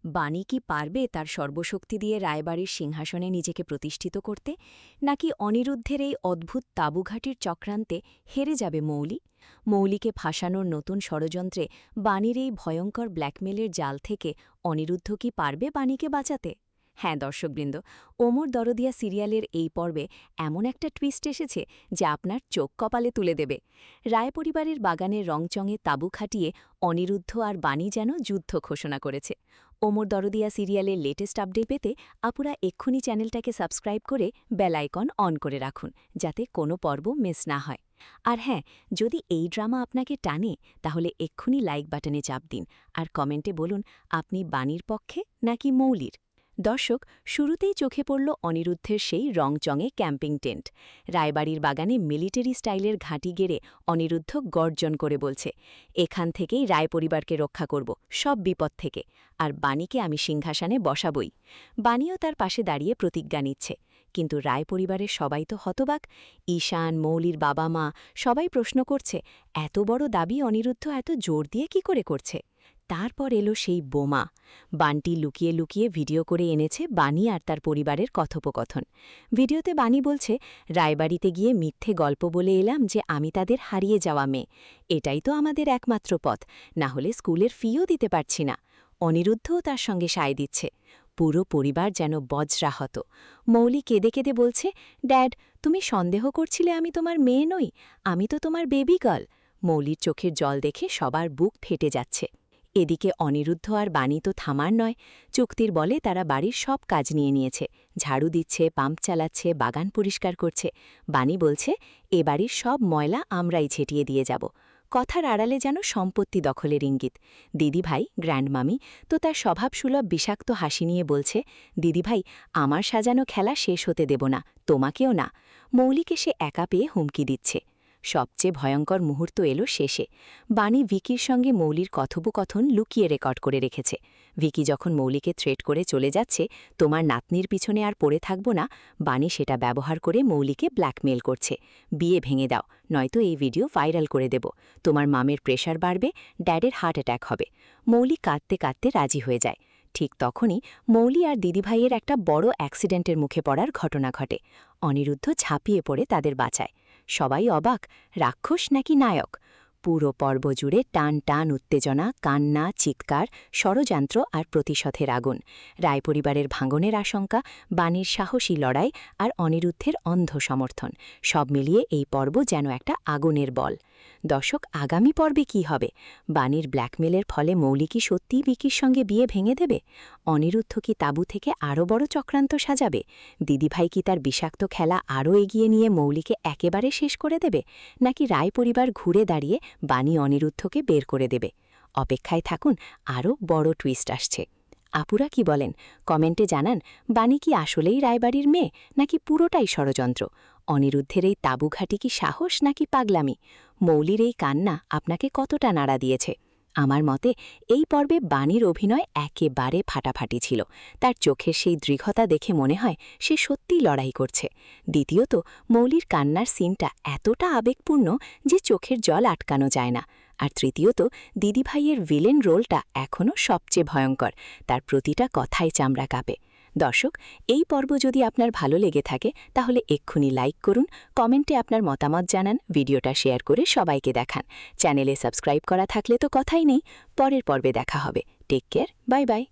বাণী কি পারবে তার সর্বশক্তি দিয়ে রায়বাড়ির সিংহাসনে নিজেকে প্রতিষ্ঠিত করতে, নাকি অনিরুদ্ধের এই অদ্ভুত তাঁবুঘাটির চক্রান্তে হেরে যাবে মৌলি? মৌলিকে ফাঁসানোর নতুন ষড়যন্ত্রে বাণীর এই ভয়ঙ্কর ব্ল্যাকমেলের জাল থেকে অনিরুদ্ধ কি পারবে বাণীকে বাঁচাতে? হ্যাঁ দর্শকবৃন্দ, ওমর দরদিয়া সিরিয়ালের এই পর্বে এমন একটা টুইস্ট এসেছে যা আপনার চোখ কপালে তুলে দেবে। রায় পরিবারের বাগানের রংচঙে তাঁবু খাটিয়ে অনিরুদ্ধ আর বাণী যেন যুদ্ধ ঘোষণা করেছে। ওমর দরদিয়া সিরিয়ালের লেটেস্ট আপডেট পেতে আপুরা এক্ষুনি চ্যানেলটাকে সাবস্ক্রাইব করে বেল আইকন অন করে রাখুন, যাতে কোনো পর্ব মিস না হয়। আর হ্যাঁ, যদি এই ড্রামা আপনাকে টানে তাহলে এক্ষুনি লাইক বাটনে চাপ দিন আর কমেন্টে বলুন আপনি বাণীর পক্ষে নাকি মৌলির। দর্শক, শুরুতেই চোখে পড়ল অনিরুদ্ধের সেই রংচঙে ক্যাম্পিং টেন্ট। রায়বাড়ির বাগানে মিলিটারি স্টাইলের ঘাঁটি গেড়ে অনিরুদ্ধ গর্জন করে বলছে, এখান থেকেই রায় পরিবারকে রক্ষা করব, সব বিপদ থেকে, আর বাণীকে আমি সিংহাসনে বসাবই। বাণীও তার পাশে দাঁড়িয়ে প্রতিজ্ঞা নিচ্ছে। কিন্তু রায় পরিবারের সবাই তো হতবাক। ঈশান, মৌলির বাবা মা সবাই প্রশ্ন করছে, এত বড় দাবি অনিরুদ্ধ এত জোর দিয়ে কি করে করছে? তারপর এলো সেই বোমা। বানটি লুকিয়ে লুকিয়ে ভিডিও করে এনেছে বাণী আর তার পরিবারের কথোপকথন। ভিডিওতে বাণী বলছে, রায়বাড়িতে গিয়ে মিথ্যে গল্প বলে এলাম যে আমি তাদের হারিয়ে যাওয়া মেয়ে। এটাই তো আমাদের একমাত্র পথ, না হলে স্কুলের ফিও দিতে পারছি না। অনিরুদ্ধও তার সঙ্গে সায় দিচ্ছে। পুরো পরিবার যেন বজ্রাহত। মৌলি কেঁদে কেঁদে বলছে, ড্যাড, তুমি সন্দেহ করছিলে আমি তোমার মেয়ে নই, আমি তো তোমার বেবি গার্ল। মৌলির চোখের জল দেখে সবার বুক ফেটে যাচ্ছে। এদিকে অনিরুদ্ধ আর বাণী তো থামার নয়। চুক্তির বলে তারা বাড়ির সব কাজ নিয়ে নিয়েছে, ঝাড়ু দিচ্ছে, পাম্প চালাচ্ছে, বাগান পরিষ্কার করছে। বাণী বলছে, এ বাড়ির সব ময়লা আমরাই ছেটিয়ে দিয়ে যাব। কথার আড়ালে যেন সম্পত্তি দখলের ইঙ্গিত। দিদিভাই, গ্র্যান্ডমামি তো তার স্বভাবসুলভ বিষাক্ত হাসি নিয়ে বলছে, দিদিভাই, আমার সাজানো খেলা শেষ হতে দেব না, তোমাকেও না। মৌলিকে সে একা পেয়ে হুমকি দিচ্ছে। সবচেয়ে ভয়ঙ্কর মুহূর্ত এলো শেষে। বাণী ভিকির সঙ্গে মৌলির কথোপকথন লুকিয়ে রেকর্ড করে রেখেছে। ভিকি যখন মৌলিকে থ্রেট করে চলে যাচ্ছে, তোমার নাতনির পিছনে আর পড়ে থাকব না, বাণী সেটা ব্যবহার করে মৌলিকে ব্ল্যাকমেল করছে। বিয়ে ভেঙে দাও, নয়তো এই ভিডিও ভাইরাল করে দেব, তোমার মামের প্রেশার বাড়বে, ড্যাডের হার্ট অ্যাটাক হবে। মৌলি কাঁদতে কাঁদতে রাজি হয়ে যায়। ঠিক তখনই মৌলি আর দিদিভাইয়ের একটা বড় অ্যাক্সিডেন্টের মুখে পড়ার ঘটনা ঘটে। অনিরুদ্ধ ঝাঁপিয়ে পড়ে তাদের বাঁচায়। সবাই অবাক, রাক্ষস নাকি নায়ক? পুরো পর্ব জুড়ে টান টান উত্তেজনা, কান্না, চিৎকার, ষড়যন্ত্র আর প্রতিশোধের আগুন। রায় পরিবারের ভাঙনের আশঙ্কা, বাণীর সাহসী লড়াই আর অনিরুদ্ধের অন্ধ সমর্থন, সব মিলিয়ে এই পর্ব যেন একটা আগুনের বল। দর্শক, আগামী পর্বে কি হবে? বাণীর ব্ল্যাকমেলের ফলে মৌলি কি সত্যিই ভিকির সঙ্গে বিয়ে ভেঙে দেবে? অনিরুদ্ধ কি তাঁবু থেকে আরও বড় চক্রান্ত সাজাবে? দিদিভাই কি তার বিষাক্ত খেলা আরও এগিয়ে নিয়ে মৌলিকে একেবারে শেষ করে দেবে? নাকি রায় পরিবার ঘুরে দাঁড়িয়ে বাণী অনিরুদ্ধকে বের করে দেবে? অপেক্ষায় থাকুন, আরও বড় টুইস্ট আসছে। আপুরা কি বলেন? কমেন্টে জানান, বাণী কি আসলেই রায়বাড়ির মেয়ে, নাকি পুরোটাই ষড়যন্ত্র? অনিরুদ্ধের এই তাঁবুঘাটি কি সাহস নাকি পাগলামি? মৌলির এই কান্না আপনাকে কতটা নাড়া দিয়েছে? আমার মতে এই পর্বে বাণীর অভিনয় একেবারে ফাটাফাটি ছিল। তার চোখের সেই দৃঢ়তা দেখে মনে হয় সে সত্যিই লড়াই করছে। দ্বিতীয়ত, মৌলির কান্নার সিনটা এতটা আবেগপূর্ণ যে চোখের জল আটকানো যায় না। আর তৃতীয়ত, দিদিভাইয়ের ভিলেন রোলটা এখনও সবচেয়ে ভয়ঙ্কর, তার প্রতিটা কথায় চামড়া কাঁপে। দর্শক, এই পর্ব যদি আপনার ভালো লেগে থাকে তাহলে এক্ষুনি লাইক করুন, কমেন্টে আপনার মতামত জানান, ভিডিওটা শেয়ার করে সবাইকে দেখান। চ্যানেলে সাবস্ক্রাইব করা থাকলে তো কথাই নেই। পরের পর্বে দেখা হবে। Take care, bye by.